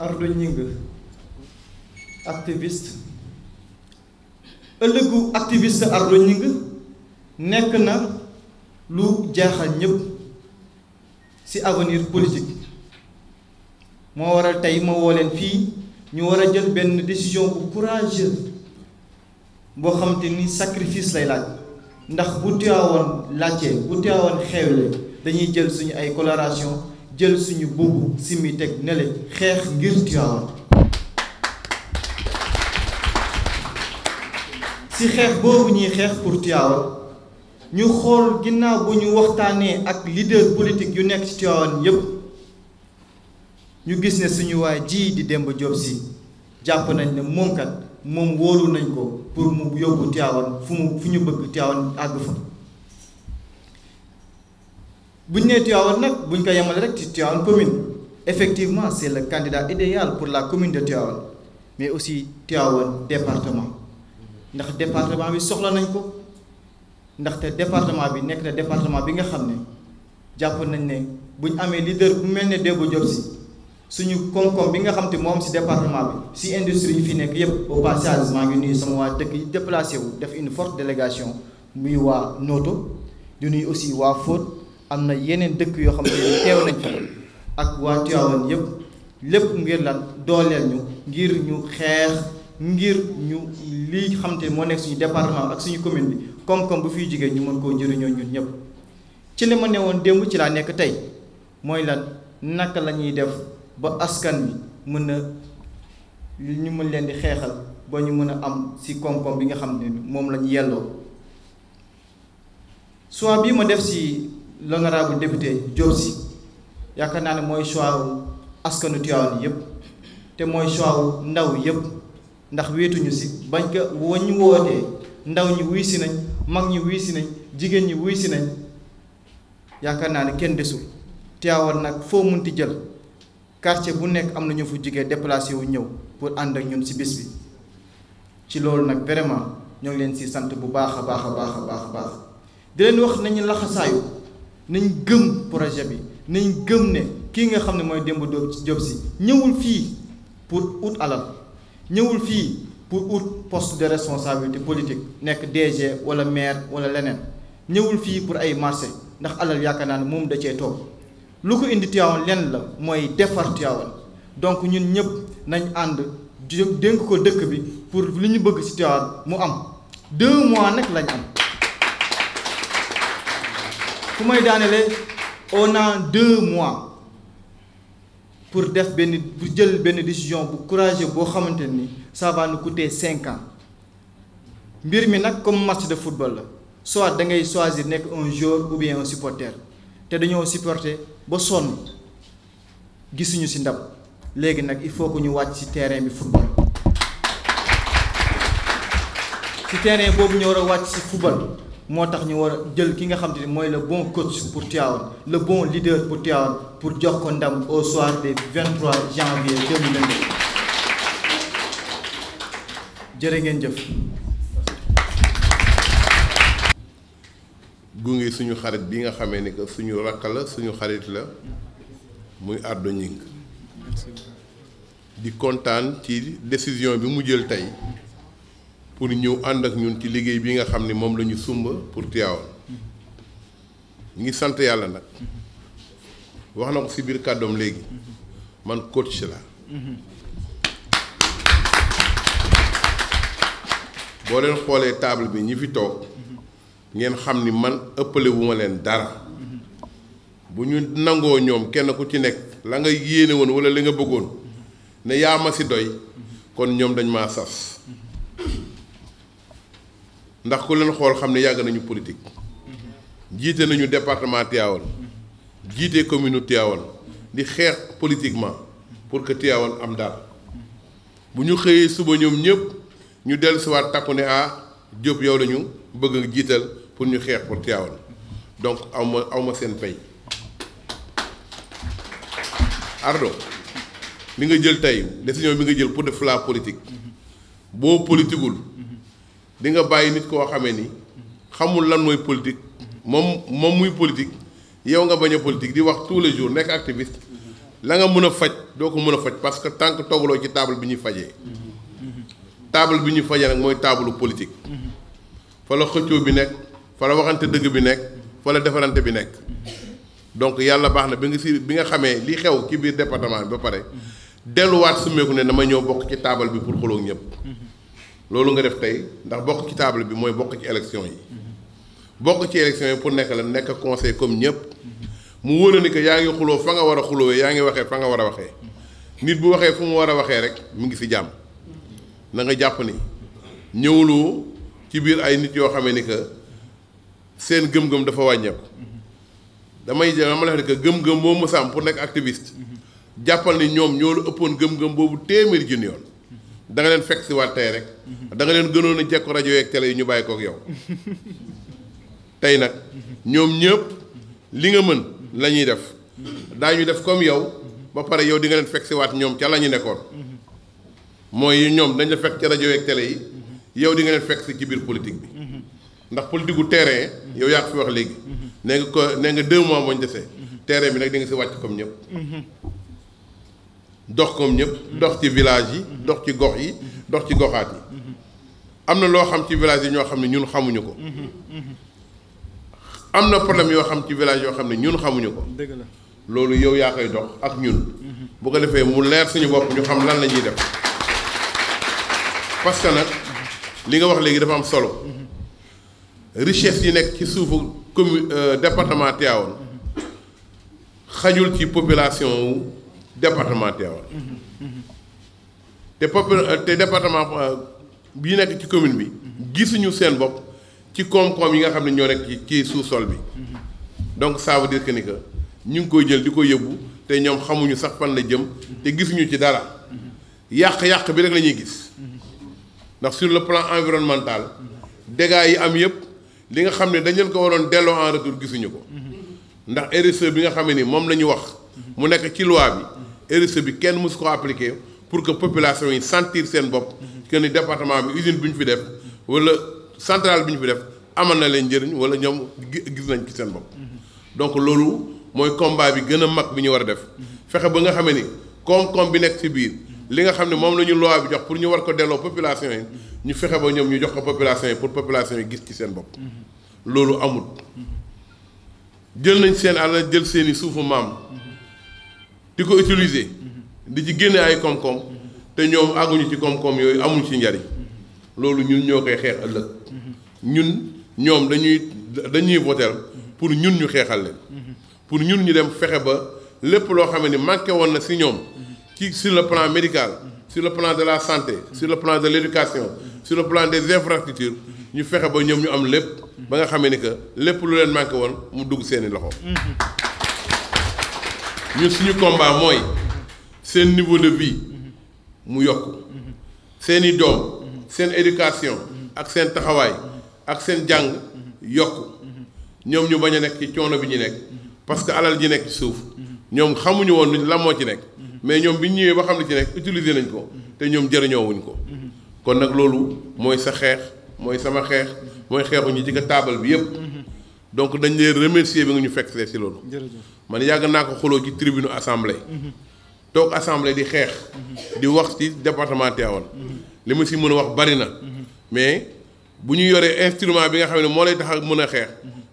Ardo Gningue activiste ëllëgu activiste Ardo Gningue nekk na lu jaaxal ñëpp ci avenir politique moo waral tey ma woo leen fii ñu war a jël benn décision bu courageuse boo xamante ni sacrifice lay laaj ndax bu Tivaouane laajtee bu Tivaouane xewle dañuy jël suñu ay coloration jël suñu bugg simi teg nele xeex ngir Tivaouane ci xeex boobu ñuy xeex pour Tivaouane ñu xool ginnaaw bu ñu waxtaanee ak leader politique yu nekk ci Tivaouane yépp ñu gis ne suñu waa ji di Demba Diop Sy jàpp nañ ne moom kat moom wóolu nañ ko pour mu yóbbu Tivaouane fu ñu bëgg Tivaouane àgg fa buñ nee Tivaouane nag buñ ko yemale rek ci Tivaouane commune effectivement c'est le candidat idéal pour la commune de Tivaouane mais aussi Tivaouane département ndax département bi soxla nañ ko ndaxte département bi nekk na département bi nga xam ne jàpp nañ ne buñ amee leader bu mel ne Demba Diop Sy suñu koom-koom bi nga xam te moom ci département bi ci industrie yi fi nekk yépp au passage maa ngi nuyu sama waa dëkk yi déplacé wu def une forte délégation muy waa Noto di nuyu aussi waa Fouta am na yeneen dëkk yoo xam ne teew nañ fa ak waa Tivaouane yépp lépp ngir lan dooleel ñu ngir ñu xeex ngir ñu lii xam te moo nekk suñu département ak suñu commune bi koom-koom bu fiy jigéen ñu mën koo njëriñoo ñun ñëpp ci li ma ne woon démb ci laa nekk tey mooy lan naka la ñuy def ba askan bi mën a ñu mën leen di xeexal ba ñu mën a am ci koom-koom bi nga xam ne moom la ñu yelloo choix bii ma def ci l'honorable député Diop Sy yaakaar naa ne mooy choix wu askanu Tivaouane yépp te mooy choix wu ndaw yépp ndax wéetuñu ci bañ ko wañ wootee ndaw ñi wuy si nañ mag ñi wuy si nañ jigéen ñi wuy si nañ yaakaar naa ne kenn desul Tivaouane nag foo munti jël quartier bu nekk am na ñu fu jigee déplacé wu ñëw pour ànd ak ñun ci bis bi ci loolu nag vraiment ñoo ngi leen ci sant bu baax a baax a baax a baax a baax di leen wax nañu laxasaayu nañ gëm projet bi nañ gëm ne kii nga xam ne mooy Demba Diop Sy ñëwul fii pour ut alal ñëwul fii pour ut poste de responsabilité politique nekk DG wala maire wala leneen ñëwul fii pour ay marché ndax alal yaakaar naa ne moom da cee toog lu ko indi Tivaouane lenn la mooy defar Tivaouane donc ñun ñëpp nañ ànd dénk ko dëkk bi pour li ñu bëgg ci Tivaouane mu am 2 mois nag lañ am fu may daanelee on a 2 mois pour def benn pour jël benn décision bu courageux boo xamante ni ça va nous coûter 5 ans mbir mi nag comme match de football la soit da ngay choisir nekk un joueur ou bien un supporter te dañoo supporter ba sonn gisuñu ci ndam léegi nag il faut que ñu wàcc ci terrain bi football ci terrain boobu ñu war a wàcc ci football moo tax ñu war a jël ki nga xam te ni mooy le bon coach pour Tivaouane le bon leader pour Tivaouane pour jox ko ndam au soir du 23 janvier 2022 jërë ngeen jëf. gunge suñu xarit bi nga xamee ni que suñu rakk la suñu xarit la muy Ardo Gningue di kontaan ci décision bi mu jël tey pour ñëw ànd ak ñun ci liggéey bi nga xam ni moom la ñu sumba pour Tivaouane ñu ngi sant yàlla nag wax na ko ci biir kàddoom léegi man coach la boo leen xoolee table bi ñi fi toog ngeen xam ni man ëppale wu ma leen dara bu ñu nangoo ñoom kenn ku ci nekk la nga yéene woon walla li nga bëggoon ne yaa ma ci doy kon ñoom dañ maa sas ndax ku leen xool xam ne yàgg nañu politique jiite nañu département Tivaouane jiite commune Tivaouane di xeex politiquement pour que Tivaouane am dara bu ñu xëyee suba ñoom ñëpp ñu dellusiwaat takku ne Diop yow lañu bëgg a jiital pour ñu xeex pour Tivaouane donc awma seen pay Ardo li nga jël tey décision bi nga jël pour def la politique boo politiqueul di nga bàyyi nit koo xamee ni xamul lan mooy politique moom muy politique yow nga bañ a politique di wax tous les jours nekk activiste la nga mën a faj doo ko mën a faj parce que tant que toogaloo ci table bi ñuy fajee table bi ñuy fajee nag mooy table politique fa la xëccoo bi nekk fa la waxante dëgg bi nekk fa la defarante bi nekk donc yàlla baax na bi nga xamee li xew ci biir département bi ba pare delluwaat summeeku ne dama ñëw bokk ci table bi pour xuloo ñëpp loolu nga def tey ndax bokk ci table bi mooy bokk ci élection yi bokk ci élection yi pour nekk la nekk conseil comme ñëpp mu wóor ni que yaa ngi xuloo fa nga war a xuloowee yaa ngi waxee fa nga war a waxee nit bu waxee fu mu war a waxee rek mu ngi si jàmm na nga jàpp ni ñëwuloo ci biir ay nit yoo xamee ni que seen gëm-gëm dafa wàññeeku dama la wax ni que gëm-gëm boo mës a am pour nekk activiste jàppal ni ñoom ñoo la ëppoon gëm-gëm boobu téeméeri junni yoon da nga leen fekk si waat tey rek da nga leen gënoon a jekku rajo yeeg télé yi ñu bàyyi kook yow tey nag ñoom ñëpp li nga mën la ñuy def daañu def comme yow ba pare yow di nga leen fekk si waat ñoom ca la ñu nekkoon mooy ñoom dañ la fekk ca rajo yeeg télé yi yow di nga leen fekk si ci biir politique bi ndax politique gu terrain yow yaa ko fi wax léegi nee nga 2 mois moo ñu desee terrain bi nag di nga si wàcc comme ñëpp dox comme ñëpp dox ci village yi dox ci gox yi dox ci goxaat yi am na loo xam ci village yi ñoo xam ne ñun xamuñu ko am na problème yoo xam ci village yoo xam ne ñun xamuñu ko dëgg la loolu yow yaa koy dox ak ñun bu ko defee mu leer suñu bopp ñu xam lan la ñuy def parce que nag li nga wax léegi dafa am solo richesse yi nekk ci suufu commune département Tivaouane xajul ci population wu département Tivaouane te département bi nekk ci commune bi gisuñu seen bopp ci koom-koom yi nga xam ne ñoo nekk ci sous-sol bi donc ça veut dire que ni que ñu ngi koy jël di ko yóbbu te ñoom xamuñu sax fan la jëm te gisuñu ci dara yàq-yàq bi rek la ñuy gis ndax sur le plan environnemental dégâts yi am yëpp li nga xam ne dañ leen ko waroon delloo en retour gisuñu ko ndax RSE bi nga xam ne ni moom la ñu wax mu nekk ci loi bi RSE bi kenn mësu ko appliquer pour que population yi sentir seen bopp que ni département bi usine bi ñu fi def wala centrale bi ñu fi def amal na leen njëriñ wala ñoom gis nañ ci seen bopp donc loolu mooy combat bi gën a mag bi ñu war a def fexe ba nga xam ni koom-koom bi nekk ci biir li nga xam ne moom la ñu loi bi jox pour ñu war ko delloo population yi ñu fexe ba ñoom ñu jox ko population yi pour population yi gis ci seen bopp loolu amul jël nañ seen àll jël seeni suufu maam di ko utiliser di ci génne ay koom-koom te ñoom àgguñu ci koom-koom yooyu amuñ ci njariñ loolu ñun ñoo koy xeex ëllëg ñoom dañuy voter pour ñun ñu xeexal leen pour ñun ñu dem fexe ba lépp loo xam ne manqué woon na si ñoom ci sur le plan médical sur le plan de la santé sur le plan de l'éducation sur le plan des infrastructures ñu fexe ba ñoom ñu am lépp ba nga xamee ni que lépp lu leen manqué woon mu dugg seeni loxo ñun suñu combat mooy seen niveau de vie mu yokk seeni doom seen éducation ak seen taxawaay ak seen jàng yokk ñoom ñu bañ a nekk ci coono bi ñu nekk parce que alal ji nekk ci suuf ñoom xamuñu woon lan moo ci nekk mais ñoom bi ñu ñëwee ba xam li ci nekk utiliser nañ ko te ñoom jëriñoo wuñ ko kon nag loolu mooy sa xeex mooy sama xeex mooy xeexu ñi ci taabal bi yépp donc dañ leen remercier bi nga ñu fekk see si loolu man yàgg naa ko xuloo ci tribune assemblée toog assemblée di xeex di wax ci département Tivaouane li ma si mën a wax bari na mais bu ñu yoree instrument bi nga xam ne moo lay tax a mën a xeex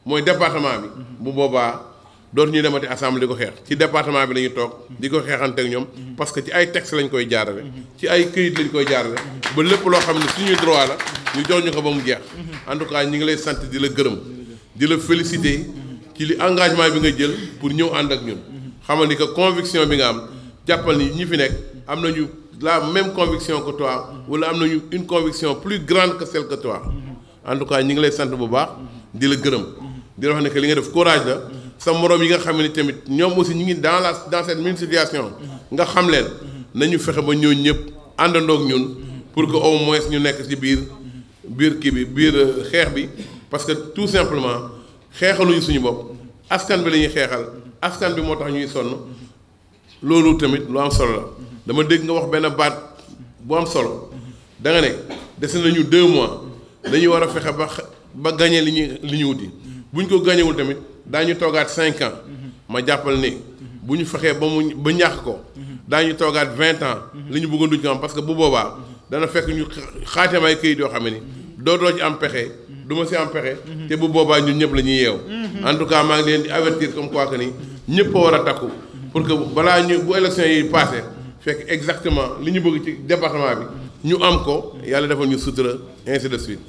mooy département bi bu boobaa dootu ñuy demati assemblée di ko xeex ci département bi la ñuy toog di ko xeexante ak ñoom parce que ci ay texte lañ koy jaarale ci ay këyit lañ koy jaarale ba lépp loo xam ne suñuy droit la ñu jox ñu ko ba mu jeex en tout cas ñi ngi lay sant di la gërëm di la féliciter ci li engagement bi nga jël pour ñëw ànd ak ñun xamal ni que conviction bi nga am jàppal ni ñi fi nekk am nañu la même conviction que toi wala am nañu une conviction plus grande que celle que toi en tout cas ñi ngi lay sant bu baax di la gërëm di la wax ne que li nga def courage la sa morom yi nga xam ne tamit ñoom aussi ñu ngi dans cette même situation nga xam leen nañu fexe ba ñëw ñëpp àndandoog ñun pour que au moins ñu nekk ci biir kii bi biir xeex bi parce que tout simplement xeexaluñu suñu bopp askan bi la ñuy xeexal askan bi moo tax ñuy sonn loolu tamit lu am solo la dama dégg nga wax benn baat bu am solo da nga ne des nañu 2 mois dañuy war a fexe ba gagné li ñu wuti buñ ko gagnéwul tamit daañu toogaat 5 ans ma jàppal ni bu ñu fexee ba ñàkk ko daañu toogaat 20 ans li ñu bëggoon duñ ko am parce que bu boobaa dana fekk ñu xaatim ay këyit yoo xam ne dootoo ci am pexe du ma si am pexe te bu boobaa ñun ñëpp la ñuy yeew en tout cas maa ngi leen di avertir comme quoi que ni ñëpp a war a takku pour que balaa ñu bu élection yi passé fekk exactement li ñu bëgg ci département bi ñu am ko yàlla defal ñu sutura ainsi de suite